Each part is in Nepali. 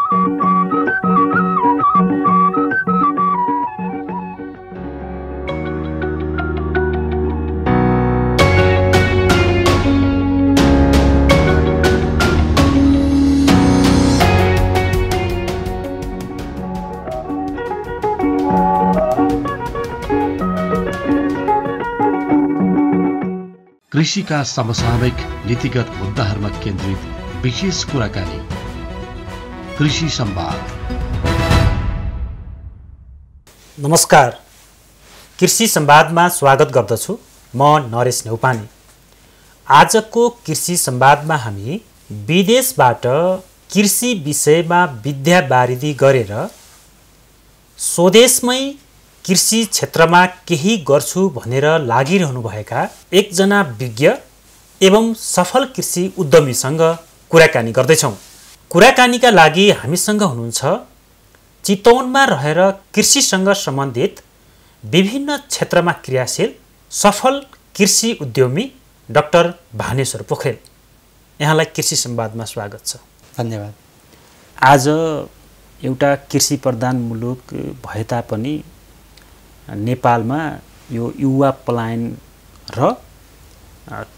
कृषिका समसामयिक नीतिगत मुद्दाहरूमा केन्द्रित विशेष कुराकानी कृषि संवाद। नमस्कार, कृषि संवादमा स्वागत गर्दछु। म नरेश नेउपाने। आजको कृषि संवादमा हामी विदेशबाट कृषि विषयमा विद्यावारिधि गरेर स्वदेशमै कृषि क्षेत्रमा केही गर्छु भनेर लागिरहनुभएका एकजना विज्ञ एवं सफल कृषि उद्यमीसँग कुराकानी गर्दैछौँ। कुराकानीका लागि हामीसँग हुनुहुन्छ चितवनमा रहेर कृषिसँग सम्बन्धित विभिन्न क्षेत्रमा क्रियाशील सफल कृषि उद्यमी डाक्टर भानेश्वर पोखरेल। यहाँलाई कृषि संवादमा स्वागत छ। धन्यवाद। आज एउटा कृषि प्रधान मुलुक भए तापनि नेपालमा यो युवा पलायन र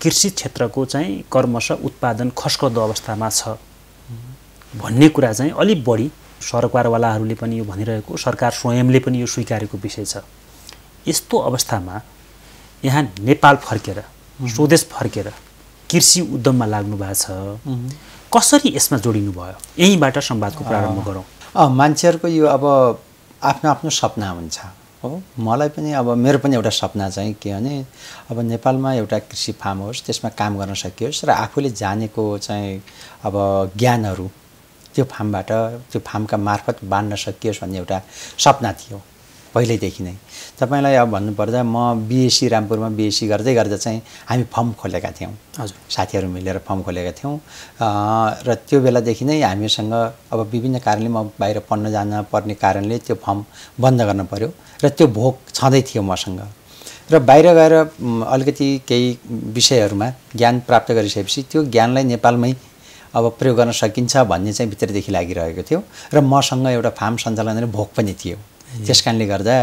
कृषि क्षेत्रको चाहिँ कर्मशः उत्पादन खस्कदो अवस्थामा छ भन्ने कुरा चाहिँ अलि बढी सरकारवालाहरूले पनि यो भनिरहेको, सरकार स्वयंले पनि यो स्वीकारेको विषय छ। यस्तो अवस्थामा यहाँ नेपाल फर्केर स्वदेश फर्केर कृषि उद्यममा लाग्नु भएको छ। कसरी यसमा जोडिनु भयो? यहीँबाट संवादको प्रारम्भ गरौँ। मान्छेहरूको यो अब आफ्नो आफ्नो सपना हुन्छ हो। मलाई पनि अब मेरो पनि एउटा सपना चाहिँ के भने अब नेपालमा एउटा कृषि फार्म होस्, त्यसमा काम गर्न सकियोस् र आफूले जानेको चाहिँ अब ज्ञानहरू त्यो फार्मबाट, त्यो फार्मका मार्फत बाँड्न सकियोस् भन्ने एउटा सपना थियो पहिल्यैदेखि नै। तपाईलाई अब भन्नुपर्दा म बिएससी रामपुरमा बिएससी गर्दै गर्दा चाहिँ हामी फर्म खोलेका थियौँ। हजुर, साथीहरू मिलेर फर्म खोलेका थियौँ र त्यो बेलादेखि नै हामीसँग अब विभिन्न कारणले म बाहिर पढ्न जान पर्ने कारणले त्यो फर्म बन्द गर्न पर्यो र त्यो भोग छँदै थियो मसँग। र बाहिर गएर अलिकति केही विषयहरूमा ज्ञान प्राप्त गरिसकेपछि त्यो ज्ञानलाई नेपालमै अब प्रयोग गर्न सकिन्छ भन्ने चाहिँ भित्रदेखि लागिरहेको थियो र मसँग एउटा फार्म सञ्चालन गर्ने भोग पनि थियो। त्यस कारणले गर्दा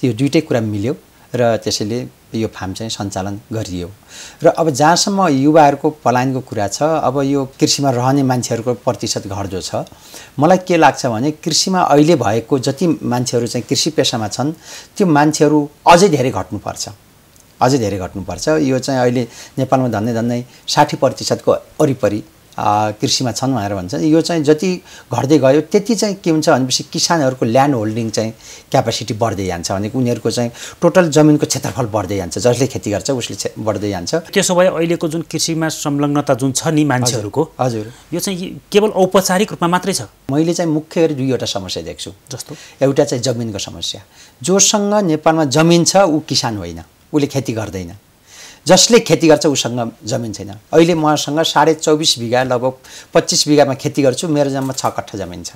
त्यो दुईटै कुरा मिल्यो र त्यसैले यो फार्म चाहिँ सञ्चालन गरियो। र अब जहाँसम्म युवाहरूको पलायनको कुरा छ, अब यो कृषिमा रहने मान्छेहरूको प्रतिशत घट्दो छ। मलाई के लाग्छ भने कृषिमा अहिले भएको जति मान्छेहरू चाहिँ कृषि पेसामा छन् त्यो मान्छेहरू अझै धेरै घट्नुपर्छ, अझै धेरै घट्नुपर्छ। यो चाहिँ अहिले नेपालमा झन्डै 60% वरिपरि कृषिमा छन् भनेर भन्छ। यो चाहिँ जति घट्दै गयो त्यति चाहिँ के हुन्छ भनेपछि किसानहरूको ल्यान्ड होल्डिङ चाहिँ क्यापासिटी बढ्दै जान्छ। भनेको उनीहरूको चाहिँ टोटल जमिनको क्षेत्रफल बढ्दै जान्छ। जसले खेती गर्छ उसले बढ्दै जान्छ। त्यसो भए अहिलेको जुन कृषिमा संलग्नता जुन छ नि मान्छेहरूको, हजुर, यो चाहिँ केवल औपचारिक रूपमा मात्रै छ। मैले चाहिँ मुख्य गरी दुईवटा समस्या देख्छु। जस्तो एउटा चाहिँ जमिनको समस्या। जोसँग नेपालमा जमिन छ ऊ किसान होइन, उसले खेती गर्दैन। जसले खेती गर्छ उसँग जमिन छैन। अहिले मसँग 24.5 बिघा लगभग 25 बिघामा खेती गर्छु। मेरो जम्मा 6 कट्ठा जमिन छ।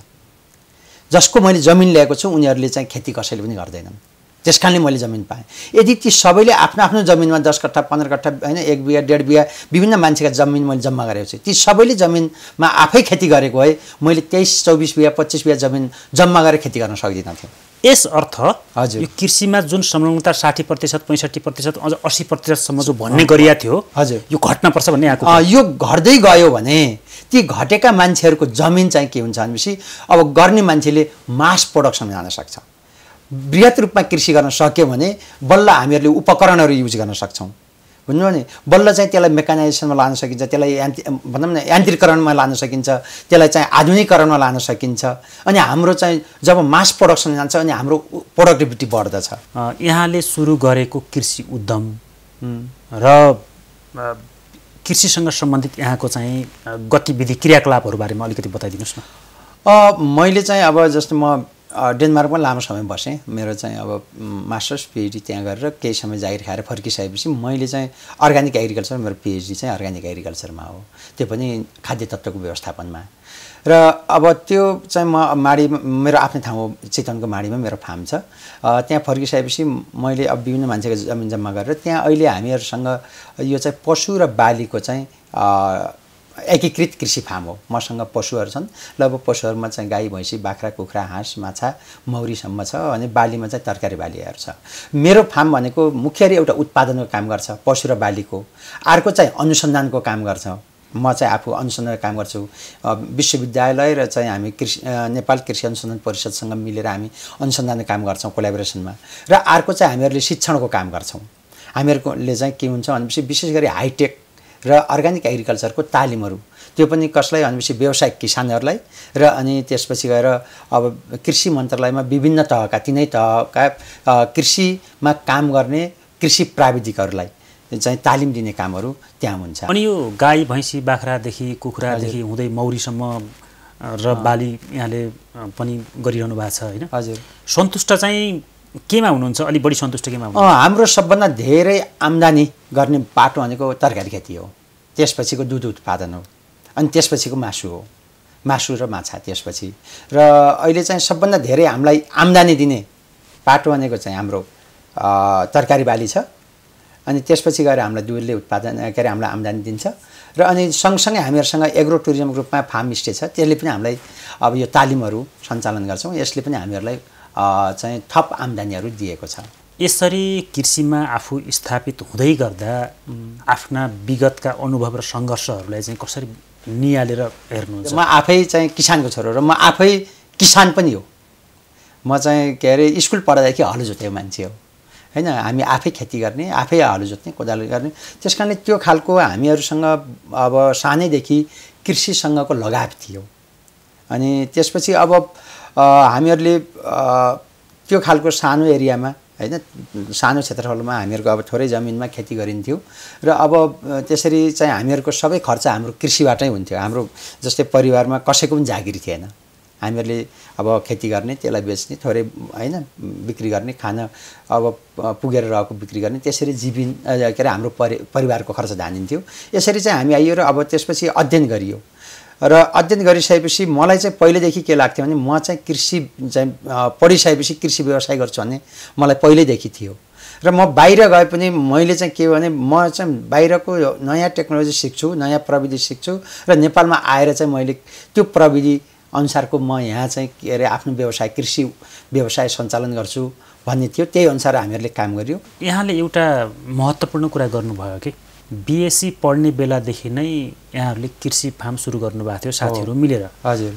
जसको मैले जमिन ल्याएको छु उनीहरूले चाहिँ खेती कसैले पनि गर्दैनन्। त्यस कारणले मैले जमिन पाएँ। यदि ती सबैले आफ्नो आफ्नो जमिनमा 10 कट्ठा 15 कट्ठा होइन 1 बिघा 1.5 बिघा विभिन्न मान्छेका जमिन मैले जम्मा गरेको छु, ती सबैले जमिनमा आफै खेती गरेको भए मैले 23-24 बिघा 25 बिघा जमिन जम्मा गरेर खेती गर्न सक्दिनँ थियो। यस अर्थ हजुर, यो कृषिमा जुन संलग्नता 60%, 65%, अझ 80%सम्म जो भन्ने गरिया थियो, हजुर, यो घट्नुपर्छ भन्ने आएको। यो घट्दै गयो भने ती घटेका मान्छेहरूको जमिन चाहिँ के हुन्छ भनेपछि अब गर्ने मान्छेले मास प्रोडक्सन जान सक्छ। बृहत रूपमा कृषि गर्न सक्यो भने बल्ल हामीहरूले उपकरणहरू युज गर्न सक्छौँ। बुझ्नु भने बल्ल चाहिँ त्यसलाई मेकानाइजेसनमा लान सकिन्छ, त्यसलाई भनौँ न यान्त्रिकरणमा लान सकिन्छ, त्यसलाई चाहिँ आधुनिकीकरणमा लान सकिन्छ। अनि हाम्रो चाहिँ जब मास प्रोडक्सन जान्छ अनि हाम्रो प्रोडक्टिभिटी बढ्दछ। यहाँले सुरु गरेको कृषि उद्यम र कृषिसँग सम्बन्धित यहाँको चाहिँ गतिविधि क्रियाकलापहरू बारेमा अलिकति बताइदिनुहोस् न। मैले चाहिँ अब जस्तो म डेनमार्कमा लामो समय बसेँ। मेरो चाहिँ अब मास्टर्स पिएचडी त्यहाँ गरेर केही समय जागिर खाएर फर्किसकेपछि मैले चाहिँ अर्ग्यानिक एग्रिकल्चर, मेरो पिएचडी चाहिँ अर्ग्यानिक एग्रिकल्चरमा हो, त्यो पनि खाद्य तत्त्वको व्यवस्थापनमा। र अब त्यो चाहिँ म माडी, मेरो आफ्नै ठाउँ हो चितवनको माडीमा मेरो फार्म छ। त्यहाँ फर्किसकेपछि मैले अब विभिन्न मान्छेको जमिन जम्मा गरेर त्यहाँ अहिले हामीहरूसँग यो चाहिँ पशु र बालीको चाहिँ एकीकृत कृषि फार्म हो। मसँग पशुहरू छन्, ल अब पशुहरूमा चाहिँ गाई भैँसी बाख्रा कुखुरा हाँस माछा मौरीसम्म छ, अनि बालीमा चाहिँ तरकारी बालीहरू छ। मेरो फार्म भनेको मुख्य एउटा उत्पादनको काम गर्छ पशु र बालीको, अर्को चाहिँ अनुसन्धानको काम गर्छ। म चाहिँ आफू अनुसन्धान काम गर्छु विश्वविद्यालय र चाहिँ हामी नेपाल कृषि अनुसन्धान परिषदसँग मिलेर हामी अनुसन्धानको काम गर्छौँ कोल्याबोरेसनमा। र अर्को चाहिँ हामीहरूले शिक्षणको काम गर्छौँ। हामीहरूले चाहिँ के हुन्छ भनेपछि विशेष गरी हाइटेक र अर्ग्यानिक एग्रिकल्चरको तालिमहरू, त्यो पनि कसलाई भनेपछि व्यावसायिक किसानहरूलाई, र अनि त्यसपछि गएर अब कृषि मन्त्रालयमा विभिन्न तहका तिनै तहका कृषिमा काम गर्ने कृषि प्राविधिकहरूलाई चाहिँ तालिम दिने कामहरू त्यहाँ हुन्छ। अनि यो गाई भैँसी बाख्रादेखि कुखुरादेखि हुँदै मौरीसम्म र बाली यहाँले पनि गरिरहनु भएको छ होइन? हजुर। सन्तुष्ट चाहिँ केमा हुनुहुन्छ? अलि बढी सन्तुष्ट केमा हुनुहुन्छ? हाम्रो सबभन्दा धेरै आम्दानी गर्ने बाटो भनेको तरकारी खेती हो, त्यसपछिको दुध उत्पादन हो, अनि त्यसपछिको मासु हो, मासु र माछा त्यसपछि। र अहिले चाहिँ सबभन्दा धेरै हामीलाई आम्दानी दिने बाटो भनेको चाहिँ हाम्रो तरकारी बाली छ, अनि त्यसपछि गएर हामीलाई दुधले उत्पादन के अरे हामीलाई आम्दानी दिन्छ। र अनि सँगसँगै हामीहरूसँग एग्रो टुरिज्म ग्रुपमा फार्म स्टे छ, त्यसले पनि हामीलाई अब यो तालिमहरू सञ्चालन गर्छौँ, यसले पनि हामीहरूलाई चाहिँ थप आम्दानीहरू दिएको छ। यसरी कृषिमा आफू स्थापित हुँदै गर्दा आफ्ना विगतका अनुभव र सङ्घर्षहरूलाई चाहिँ कसरी निहालेर हेर्नुहुन्छ? म आफै चाहिँ किसानको छोरो र म आफै किसान पनि हो। म चाहिँ के अरे स्कुल पढ्दादेखि हलो जोतेको मान्छे हो होइन। हामी आफै खेती गर्ने, आफै हलो जोत्ने, कोदालो गर्ने, त्यस कारणले त्यो खालको हामीहरूसँग अब सानैदेखि कृषिसँगको लगाव थियो। अनि त्यसपछि अब हामीहरूले त्यो खालको सानो एरियामा होइन, सानो क्षेत्रफलमा हामीहरूको अब थोरै जमिनमा खेती गरिन्थ्यो, र अब त्यसरी चाहिँ हामीहरूको सबै खर्च हाम्रो कृषिबाटै हुन्थ्यो। हाम्रो जस्तै परिवारमा कसैको पनि जागिर थिएन, हामीहरूले अब खेती गर्ने, त्यसलाई बेच्ने, थोरै होइन बिक्री गर्ने, खाना अब पुगेर रहेको बिक्री गर्ने, त्यसरी जीवन के अरे हाम्रो परिवारको खर्च धानिन्थ्यो। यसरी चाहिँ हामी आइयो र अब त्यसपछि अध्ययन गरियो, र अध्ययन गरिसकेपछि मलाई चाहिँ पहिलेदेखि के लाग्थ्यो भने म चाहिँ कृषि चाहिँ पढिसकेपछि कृषि व्यवसाय गर्छु भन्ने मलाई पहिल्यैदेखि थियो। र म बाहिर गए पनि मैले चाहिँ के भने म चाहिँ बाहिरको नयाँ टेक्नोलोजी सिक्छु, नयाँ प्रविधि सिक्छु, र नेपालमा आएर चाहिँ मैले त्यो प्रविधि अनुसारको म यहाँ चाहिँ के अरे आफ्नो व्यवसाय कृषि व्यवसाय सञ्चालन गर्छु भन्ने थियो। त्यही अनुसार हामीहरूले काम गर्यो। यहाँले एउटा महत्त्वपूर्ण कुरा गर्नुभयो कि बिएससी पढ्ने बेलादेखि नै यहाँहरूले कृषि फार्म सुरु गर्नुभएको थियो साथीहरू मिलेर। हजुर।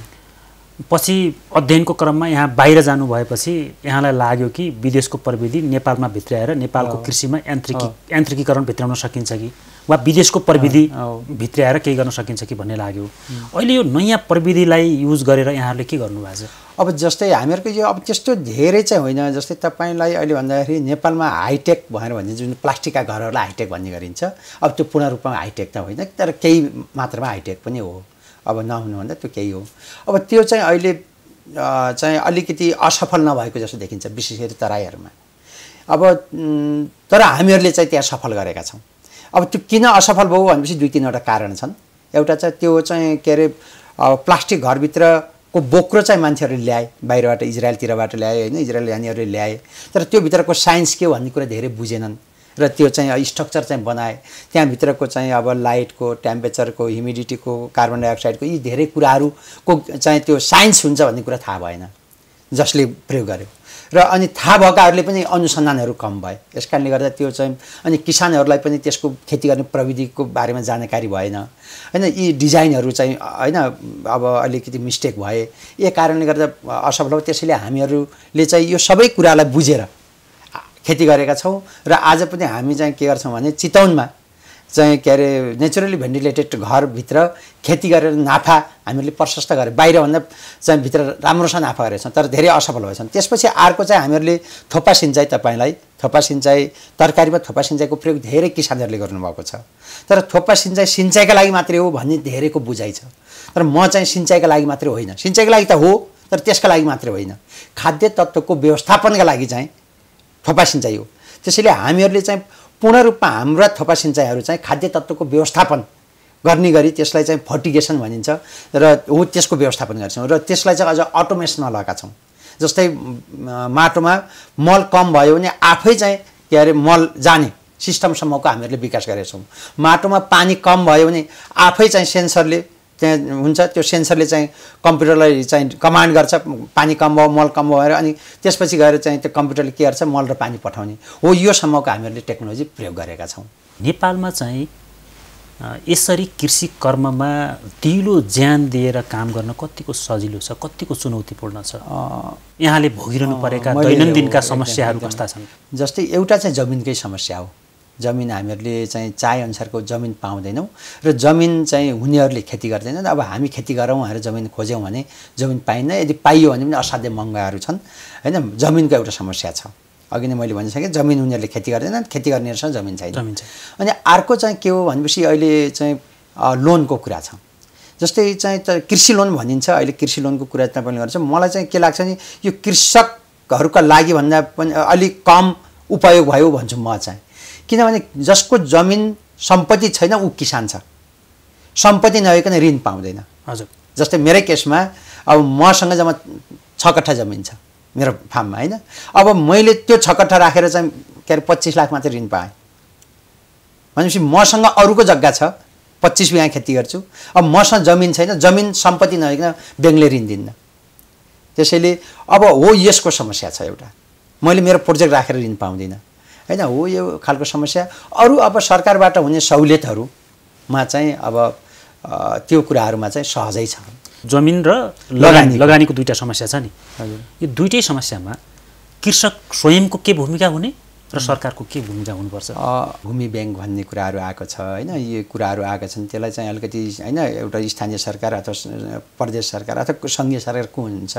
पछि अध्ययनको क्रममा यहाँ बाहिर जानु भएपछि यहाँलाई लाग्यो कि विदेशको प्रविधि नेपालमा भित्राएर नेपालको कृषिमा यान्त्रिकीकरण भित्राउन सकिन्छ कि, वा विदेशको प्रविधि भित्राएर केही गर्न सकिन्छ कि भन्ने लाग्यो। अहिले यो नयाँ प्रविधिलाई युज गरेर यहाँहरूले के गर्नुभएको छ? अब जस्तै हामीहरूको यो अब त्यस्तो धेरै चाहिँ होइन। जस्तै तपाईँलाई अहिले भन्दाखेरि नेपालमा हाइटेक भनेर भन्ने जुन प्लास्टिकका घरहरूलाई हाइटेक भन्ने गरिन्छ, अब त्यो पूर्ण रूपमा हाइटेक त होइन, तर केही मात्रामा हाइटेक पनि हो। अब नहुनुभन्दा त्यो केही हो। अब त्यो चाहिँ अहिले चाहिँ अलिकति असफल नभएको जस्तो देखिन्छ, विशेष गरी तराईहरूमा। अब तर हामीहरूले चाहिँ त्यहाँ सफल गरेका छौँ। अब त्यो किन असफल भयो भनेपछि दुई तिनवटा कारण छन्। एउटा चाहिँ त्यो चाहिँ के अरे प्लास्टिक घरभित्रको बोक्रो चाहिँ मान्छेहरूले ल्याए, बाहिरबाट इजरायलतिरबाट ल्याए होइन, इजरायल जानेहरूले ल्याए, तर त्यो भित्रको साइन्स के हो भन्ने कुरा धेरै बुझेनन्, र त्यो चाहिँ स्ट्रक्चर चाहिँ बनाए। त्यहाँभित्रको चाहिँ अब लाइटको, टेम्परेचरको, ह्युमिडिटीको, कार्बन डाइअक्साइडको, यी धेरै कुराहरूको चाहिँ त्यो साइन्स हुन्छ भन्ने कुरा थाहा भएन जसले प्रयोग गर्यो। र अनि थाहा भएकाहरूले पनि अनुसन्धानहरू कम भए, यस कारणले गर्दा त्यो चाहिँ अनि किसानहरूलाई पनि त्यसको खेती गर्ने प्रविधिको बारेमा जानकारी भएन होइन। यी डिजाइनहरू चाहिँ होइन अब अलिकति मिस्टेक भए, यही कारणले गर्दा असफल हो। त्यसैले हामीहरूले चाहिँ यो सबै कुरालाई बुझेर खेती गरेका छौँ। र आज पनि हामी चाहिँ के गर्छौँ भने चितवनमा चाहिँ के अरे नेचुरली भेन्टिलेटेड घरभित्र खेती गरेर नाफा हामीले प्रशस्त गरे, बाहिरभन्दा चाहिँ भित्र राम्रोसँग नाफा गरेका छौँ, तर धेरै असफल भएछन्। त्यसपछि अर्को चाहिँ हामीहरूले थोपा सिँचाइ, तपाईँलाई थोपा सिँचाइ, तरकारीमा थोपा सिँचाइको प्रयोग धेरै किसानहरूले गर्नुभएको छ, तर थोपा सिँचाइ सिँचाइका लागि मात्रै हो भन्ने धेरैको बुझाइ छ। तर म चाहिँ सिँचाइका लागि मात्रै होइन, सिँचाइका लागि त हो तर त्यसका लागि मात्रै होइन, खाद्य तत्त्वको व्यवस्थापनका लागि चाहिँ थोपा सिँचाइ हो। त्यसैले हामीहरूले चाहिँ पूर्ण रूपमा हाम्रा थोपा सिँचाइहरू चाहिँ खाद्य तत्त्वको व्यवस्थापन गर्ने गरी त्यसलाई चाहिँ फर्टिगेसन भनिन्छ, र हो त्यसको व्यवस्थापन गर्छौँ। र त्यसलाई चाहिँ अझ अटोमेसनमा लगाएका छौँ। जस्तै माटोमा मल कम भयो भने आफै चाहिँ के अरे मल जाने सिस्टमसम्मको हामीहरूले विकास गरेका छौँ। माटोमा पानी कम भयो भने आफै चाहिँ सेन्सरले त्यहाँ हुन्छ, त्यो सेन्सरले चाहिँ कम्प्युटरलाई चाहिँ कमान्ड गर्छ, पानी कम भयो मल कम भएर, अनि त्यसपछि गएर चाहिँ त्यो कम्प्युटरले के गर्छ, मल र पानी पठाउने हो। योसम्मको हामीहरूले टेक्नोलोजी प्रयोग गरेका छौँ। नेपालमा चाहिँ यसरी कृषि कर्ममा दिलो ज्यान दिएर काम गर्न कतिको सजिलो छ, कतिको चुनौतीपूर्ण छ? यहाँले भोगिरहनु परेका दैनन्दिनका समस्याहरू कस्ता छन्? जस्तै एउटा चाहिँ जमिनकै समस्या हो। जमिन हामीहरूले चाहिँ चाहे अनुसारको जमिन पाउँदैनौँ र जमिन चाहिँ हुनेहरूले खेती गर्दैनन्। अब हामी खेती गरौँ भनेर जमिन खोज्यौँ भने जमिन पाइन्न, यदि पाइयो भने पनि असाध्य महँगाहरू छन् हैन। जमिनको एउटा समस्या छ। अघि नै मैले भनिसकेँ, जमिन हुनेहरूले खेती गर्दैनन्, खेती गर्नेहरूसँग जमिन छैन। अनि अर्को चाहिँ के हो भनेपछि अहिले चाहिँ लोनको कुरा छ। जस्तै चाहिँ कृषि लोन भनिन्छ, अहिले कृषि लोनको कुरा तपाईँले गर्छ। मलाई चाहिँ के लाग्छ नि, यो कृषकहरूका लागि भन्दा पनि अलिक कम उपयोग भयो भन्छु म चाहिँ। किनभने जसको जमिन सम्पत्ति छैन ऊ किसान छ, सम्पत्ति नभइकन ऋण पाउँदैन। हजुर, जस्तै मेरै केसमा अब मसँग जम्मा 6 कट्ठा जमिन छ मेरो फार्ममा हैन। अब मैले त्यो 6 कट्ठा राखेर चाहिँ के अरे 25 लाख मात्रै ऋण पाएँ भनेपछि मसँग अरूको जग्गा छ, 25 बिघा खेती गर्छु। अब मसँग जमिन छैन, जमिन सम्पत्ति नभइकन ब्याङ्कले ऋण दिन्न। त्यसैले अब हो यसको समस्या छ एउटा, मैले मेरो प्रोजेक्ट राखेर ऋण पाउँदिनँ हैन, हो यो खालको समस्या। अरू अब सरकारबाट हुने सहुलियतहरूमा चाहिँ अब त्यो कुराहरूमा चाहिँ सहजै छ। जमिन र लगानीको दुईटा समस्या छ नि। हजुर, यो दुईटै समस्यामा कृषक स्वयंको के भूमिका हुने र सरकारको के भूमिका हुनुपर्छ? भूमि ब्याङ्क भन्ने कुराहरू आएको छ हैन, यो कुराहरू आएका छन्। त्यसलाई चाहिँ अलिकति हैन एउटा स्थानीय सरकार अथवा प्रदेश सरकार अथवा सङ्घीय सरकार को हुन्छ,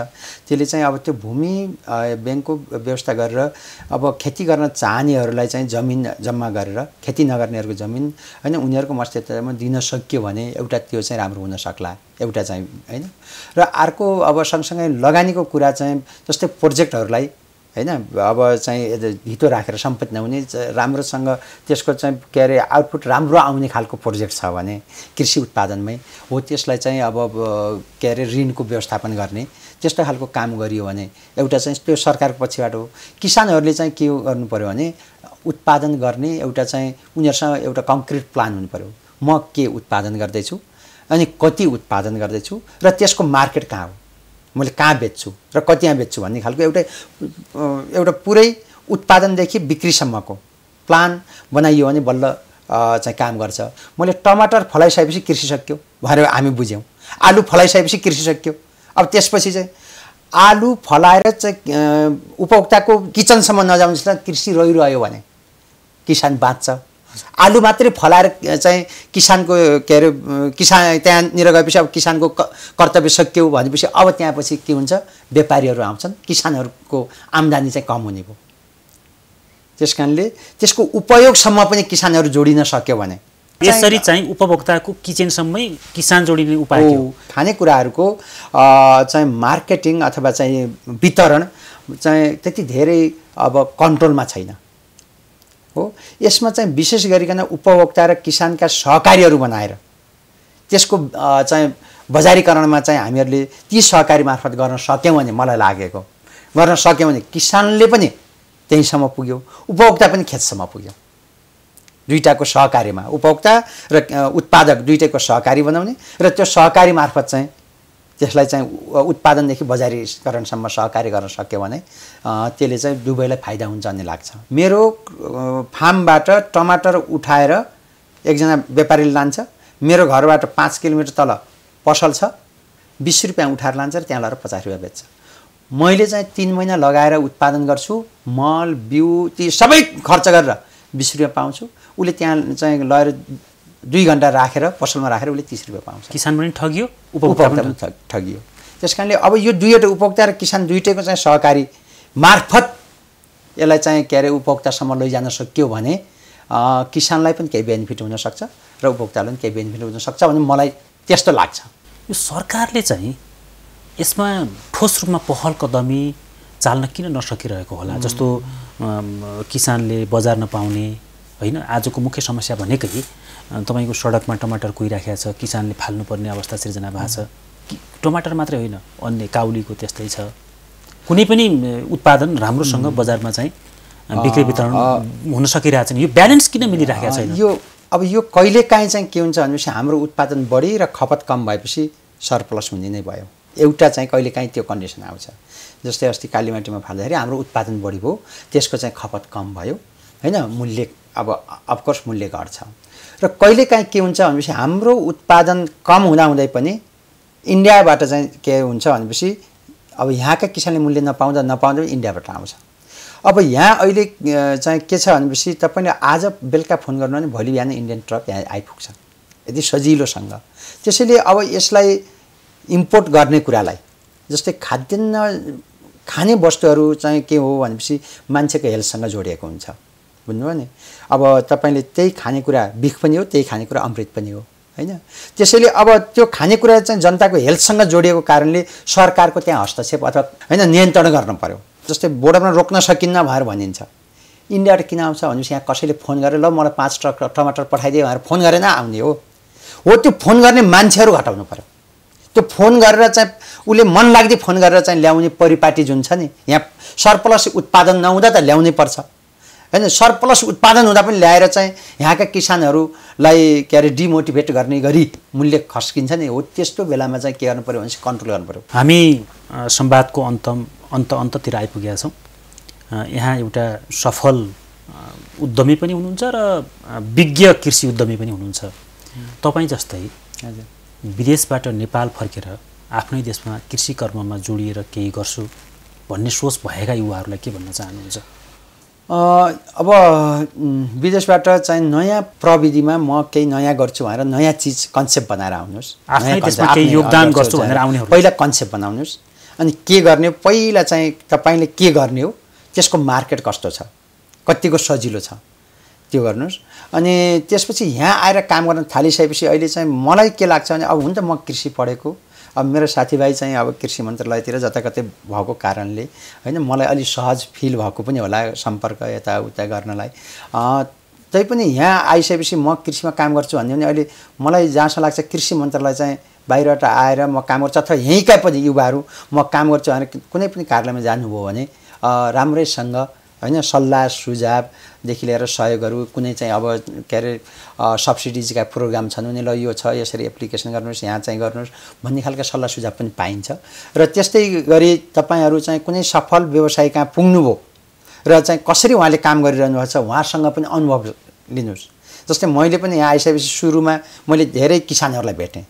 त्यसले चाहिँ अब त्यो भूमि ब्याङ्कको व्यवस्था गरेर अब खेती गर्न चाहनेहरूलाई चाहिँ जमिन जम्मा गरेर खेती नगर्नेहरूको जमिन हैन उनीहरूको मस्यतामा दिन सक्यो भने एउटा त्यो चाहिँ राम्रो हुन सक्ला, एउटा चाहिँ हैन। र अर्को अब सँगसँगै लगानीको कुरा चाहिँ जस्तै प्रोजेक्टहरूलाई हैन अब चाहिँ धितो राखेर सम्पत्ति नहुने राम्रोसँग त्यसको चाहिँ के अरे आउटपुट राम्रो आउने खालको प्रोजेक्ट छ भने कृषि उत्पादनमै हो, त्यसलाई चाहिँ अब के अरे ऋणको व्यवस्थापन गर्ने त्यस्तो खालको काम गरियो भने एउटा चाहिँ त्यो सरकारको पक्षबाट हो। किसानहरूले चाहिँ के गर्नु पर्यो भने उत्पादन गर्ने एउटा चाहिँ उनीहरूसँग एउटा कङ्क्रिट प्लान हुनु पर्यो। म के उत्पादन गर्दैछु अनि कति उत्पादन गर्दैछु र त्यसको मार्केट कहाँ हो, मैले कहाँ बेच्छु र कति यहाँ बेच्छु भन्ने खालको एउटा पुरै उत्पादनदेखि बिक्रीसम्मको प्लान बनाइयो भने बल्ल चाहिँ काम गर्छ। मैले टमाटर फलाइसकेपछि कृषि सक्यो भनेर हामी बुझ्यौँ, आलु फलाइसकेपछि कृषि सक्यो। अब त्यसपछि चाहिँ आलु फलाएर चाहिँ उपभोक्ताको किचनसम्म नजाउँ कृषि रहिरह्यो भने किसान बाँच्छ। आलु मात्रै फलाएर चाहिँ किसानको के अरे किसान त्यहाँनिर गएपछि अब किसानको कर्तव्य सक्यो भनेपछि अब त्यहाँपछि के हुन्छ, व्यापारीहरू आउँछन्, किसानहरूको आम्दानी चाहिँ कम हुने भयो। त्यस कारणले त्यसको उपयोगसम्म पनि किसानहरू जोडिन सक्यो भने यसरी चाहिँ उपभोक्ताको किचनसम्मै किसान जोडिने उपाय के हो? खानेकुराहरूको चाहिँ मार्केटिङ अथवा चाहिँ वितरण चाहिँ त्यति धेरै अब कन्ट्रोलमा छैन हो। यसमा चाहिँ विशेष गरिकन उपभोक्ता र किसानका सहकारीहरू बनाएर त्यसको चाहिँ बजारीकरणमा चाहिँ हामीहरूले ती सहकारी मार्फत गर्न सक्यौँ भने मलाई लागेको गर्न सक्यौँ भने किसानले पनि त्यहीँसम्म पुग्यो, उपभोक्ता पनि खेतसम्म पुग्यो। दुईटाको सहकारीमा उपभोक्ता र उत्पादक दुईटैको सहकारी बनाउने र त्यो सहकारी मार्फत चाहिँ त्यसलाई चाहिँ उत्पादनदेखि बजारीकरणसम्म सहकारी गर्न सक्यो भने त्यसले चाहिँ दुवैलाई फाइदा हुन्छ भन्ने लाग्छ। मेरो फार्मबाट टमाटर उठाएर एकजना व्यापारीले लान्छ, मेरो घरबाट 5 किलोमिटर तल पसल छ, 20 रुपियाँ उठाएर लान्छ र त्यहाँ लगेर 50 रुपियाँ बेच्छ। मैले चाहिँ 3 महिना लगाएर उत्पादन गर्छु, मल बिउ ती सबै खर्च गरेर 20 रुपियाँ पाउँछु, उसले त्यहाँ चाहिँ लगेर 2 घण्टा राखेर पसलमा राखेर उसले 30 रुपियाँ पाउँछ। किसान पनि ठगियो, उपभोक्ता पनि ठगियो। त्यस कारणले अब यो दुईवटा उपभोक्ता र किसान दुईटैको चाहिँ सहकारी मार्फत यसलाई चाहिँ के अरे उपभोक्तासम्म लैजान सक्यो भने किसानलाई पनि केही बेनिफिट हुनसक्छ र उपभोक्तालाई पनि केही बेनिफिट हुनसक्छ भन्ने मलाई त्यस्तो लाग्छ। यो सरकारले चाहिँ यसमा ठोस रूपमा पहल कदमी चाल्न किन नसकिरहेको होला? जस्तो किसानले बजार नपाउने होइन, आजको मुख्य समस्या भनेकै तपाईँको सडकमा टमाटर कुहिराखेको छ, किसानले फाल्नुपर्ने अवस्था सिर्जना भएको छ। टमाटर मात्रै होइन, अन्य काउलीको त्यस्तै छ। कुनै पनि उत्पादन राम्रोसँग बजारमा चाहिँ बिक्री वितरण हुन सकिरहेको छैन, यो ब्यालेन्स किन मिलिरहेको छैन? यो कहिलेकाहीँ चाहिँ के हुन्छ भनेपछि हाम्रो उत्पादन बढी र खपत कम भएपछि सरप्लस हुने नै भयो। एउटा चाहिँ कहिलेकाहीँ त्यो कन्डिसन आउँछ। जस्तै अस्ति कालीमाटीमा फाल्दाखेरि हाम्रो उत्पादन बढी भयो, त्यसको चाहिँ खपत कम भयो हैन, मूल्य अब अफकोर्स मूल्य घट्छ। र कहिलेकाहीँ के हुन्छ भनेपछि हाम्रो उत्पादन कम हुँदाहुँदै पनि इन्डियाबाट चाहिँ के हुन्छ भनेपछि अब यहाँका किसानले मूल्य नपाउँदा इन्डियाबाट आउँछ। अब यहाँ अहिले चाहिँ के छ भनेपछि तपाईँले आज बेलुका फोन गर्नु भने भोलि बिहान इन्डियन ट्रक यहाँ आइपुग्छ यदि सजिलोसँग। त्यसैले अब यसलाई इम्पोर्ट गर्ने कुरालाई, जस्तै खाद्यान्न खाने वस्तुहरू चाहिँ के हो भनेपछि मान्छेको हेल्थसँग जोडिएको हुन्छ, बुझ्नुभयो नि। अब तपाईँले त्यही खानेकुरा बिख पनि हो, त्यही खानेकुरा अमृत पनि हो हैन। त्यसैले अब त्यो खानेकुरा चाहिँ जनताको हेल्थसँग जोडिएको कारणले सरकारको त्यहाँ हस्तक्षेप अथवा हैन नियन्त्रण गर्न पर्यो। जस्तै बोर्डरमा रोक्न सकिन्न भनेर भनिन्छ, इन्डियाबाट किन आउँछ भनेपछि यहाँ कसैले फोन गरेर ल मलाई 5 ट्रक टमाटर पठाइदिए भनेर फोन गरेन आउने हो। त्यो फोन गर्ने मान्छेहरू घटाउनु पर्यो। त्यो फोन गरेर चाहिँ उसले मन लाग्दै फोन गरेर चाहिँ ल्याउने परिपाटी जुन छ नि, यहाँ सरप्लस उत्पादन नहुँदा त ल्याउनै पर्छ हैन। सरप्लस उत्पादन हुँदा पनि ल्याएर चाहिँ यहाँका किसानहरूलाई के अरे डिमोटिभेट गर्ने गरी मूल्य खस्किन्छ नि, हो त्यस्तो बेलामा चाहिँ के गर्नु पर्यो भनेपछि कन्ट्रोल गर्नु पर्यो। हामी संवादको अन्ततिर आइपुगेका छौँ। यहाँ एउटा सफल उद्यमी पनि हुनुहुन्छ र विज्ञ कृषि उद्यमी पनि हुनुहुन्छ। तपाईँ जस्तै विदेशबाट नेपाल फर्केर आफ्नै देशमा कृषि कर्ममा जोडिएर केही गर्छु भन्ने सोच भएका युवाहरूलाई के भन्न चाहनुहुन्छ? अब विदेशबाट चाहिँ नयाँ प्रविधिमा म केही नयाँ गर्छु भनेर नयाँ चिज कन्सेप्ट बनाएर आउनुहोस्, आफ्नै देशमा केही योगदान गर्छु भनेर आउनेहरू पहिला कन्सेप्ट बनाउनुहोस्। अनि के गर्ने, पहिला चाहिँ तपाईँले के गर्ने हो, त्यसको मार्केट कस्तो छ, कतिको सजिलो छ त्यो गर्नुहोस्। अनि त्यसपछि यहाँ आएर काम गर्न थालिसकेपछि अहिले चाहिँ मलाई के लाग्छ भने अब हुन त म कृषि पढेको, अब मेरो साथीभाइ चाहिँ अब कृषि मन्त्रालयतिर जताकतै भएको कारणले हैन मलाई अलि सहज फिल भएको पनि होला सम्पर्क यताउता गर्नलाई। तैपनि यहाँ आइसकेपछि म कृषिमा काम गर्छु भन्ने भने अहिले मलाई जहाँसम्म लाग्छ कृषि मन्त्रालय चाहिँ बाहिरबाट आएर म काम गर्छु अथवा यहीँका पनि युवाहरू म काम गर्छु भनेर कुनै पनि कार्यालयमा जानुभयो भने राम्रैसँग हैन सल्लाह सुझावदेखि लिएर सहयोगहरू कुनै चाहिँ अब के अरे सब्सिडिजका प्रोग्राम छन् भने ल यो छ यसरी एप्लिकेसन गर्नुहोस् यहाँ चाहिँ गर्नुहोस् भन्ने खालका सल्लाह सुझाव पनि पाइन्छ। र त्यस्तै गरी तपाईँहरू चाहिँ कुनै सफल व्यवसाय कहाँ पुग्नुभयो र चाहिँ कसरी उहाँले काम गरिरहनु भएको छ उहाँसँग पनि अनुभव लिनुहोस्। जस्तै मैले पनि यहाँ आइसकेपछि सुरुमा मैले धेरै किसानहरूलाई भेटेँ।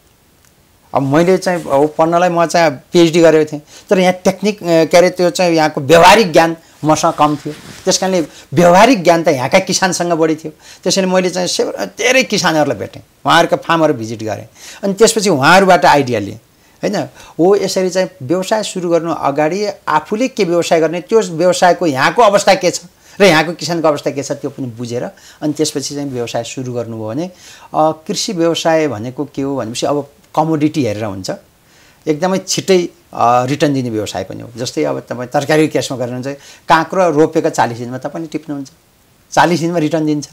अब मैले चाहिँ पढ्नलाई म चाहिँ पिएचडी गरेको थिएँ, तर यहाँ टेक्निक के अरे त्यो चाहिँ यहाँको व्यावहारिक ज्ञान मसँग कम थियो, त्यस कारणले व्यावहारिक ज्ञान त यहाँका किसानसँग बढी थियो। त्यसैले मैले चाहिँ धेरै किसानहरूलाई भेटेँ, उहाँहरूको फार्महरू भिजिट गरेँ अनि त्यसपछि उहाँहरूबाट आइडिया लिएँ हैन। हो यसरी चाहिँ व्यवसाय सुरु गर्नु अगाडि आफूले के व्यवसाय गर्ने, त्यो व्यवसायको यहाँको अवस्था के छ र यहाँको किसानको अवस्था के छ त्यो पनि बुझेर अनि त्यसपछि चाहिँ व्यवसाय सुरु गर्नुभयो भने कृषि व्यवसाय भनेको के हो भनेपछि अब कमोडिटी हेरेर हुन्छ, एकदमै छिट्टै रिटर्न दिने व्यवसाय पनि हो। जस्तै अब तपाईँ तरकारी केसमा गर्नुहुन्छ, काँक्रो रोपेको 40 दिनमा तपाईँले टिप्नुहुन्छ, 40 दिनमा रिटर्न दिन्छ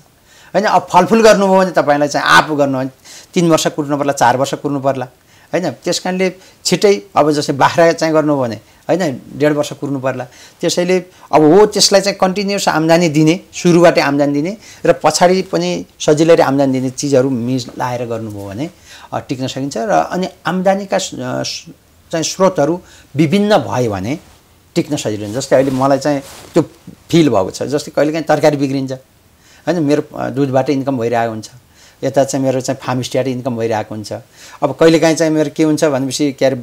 हैन। अब फलफुल गर्नुभयो भने तपाईँलाई चाहिँ आफू गर्नु भने 3 वर्ष कुर्नु पर्ला, 4 वर्ष कुर्नु पर्ला हैन। त्यस कारणले छिट्टै अब जस्तै बाख्रा चाहिँ गर्नुभयो भने हैन 1.5 वर्ष कुर्नु पर्ला। त्यसैले अब हो त्यसलाई चाहिँ कन्टिन्युस आम्दानी दिने, सुरुबाटै आम्दानी दिने र पछाडि पनि सजिलै आम्दानी दिने चिजहरू मिलाएर गर्नुभयो भने टिक्न सकिन्छ। र अनि आम्दानीका चाहिँ स्रोतहरू विभिन्न भयो भने टिक्न सजिलो हुन्छ। जस्तै अहिले मलाई चाहिँ त्यो फिल भएको छ, जस्तै कहिलेकाहीँ तरकारी बिग्रिन्छ हैन, मेरो दुधबाट इन्कम भइरहेको हुन्छ, यता चाहिँ मेरो चाहिँ फार्म स्टेबाट इन्कम भइरहेको हुन्छ। अब कहिलेकाहीँ चाहिँ मेरो के हुन्छ भनेपछि के अरे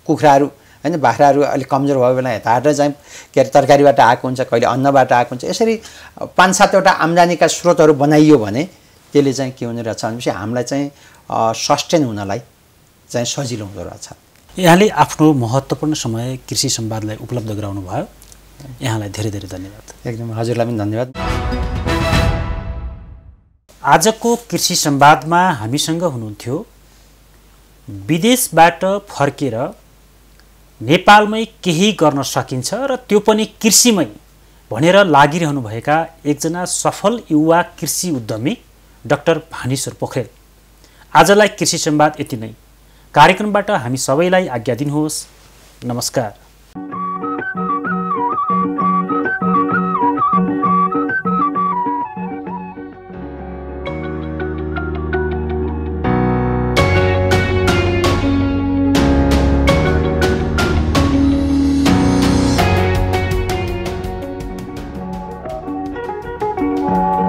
कुखुराहरू हैन बाख्राहरू अलिक कमजोर भयो बेला यताबाट चाहिँ के अरे तरकारीबाट आएको हुन्छ, कहिले अन्नबाट आएको हुन्छ। यसरी 5-7वटा आम्दानीका स्रोतहरू बनाइयो भने त्यसले चाहिँ के हुने रहेछ भनेपछि हामीलाई चाहिँ सस्टेन हुनलाई चाहिँ सजिलो हुँदो रहेछ। यहाँले आफ्नो महत्त्वपूर्ण समय कृषि संवादलाई उपलब्ध गराउनु भयो, यहाँलाई धेरै धेरै धन्यवाद। एकदम हजुरलाई पनि धन्यवाद। आजको कृषि संवादमा हामीसँग हुनुहुन्थ्यो विदेशबाट फर्केर नेपालमै केही गर्न सकिन्छ र त्यो पनि कृषिमै भनेर लागिरहनुभएका एकजना सफल युवा कृषि उद्यमी डाक्टर भानेश्वर पोखरेल। आजलाई कृषि संवाद यति नै। कार्यक्रमबाट हामी सबैलाई आज्ञा दिनुहोस्। नमस्कार।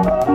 है।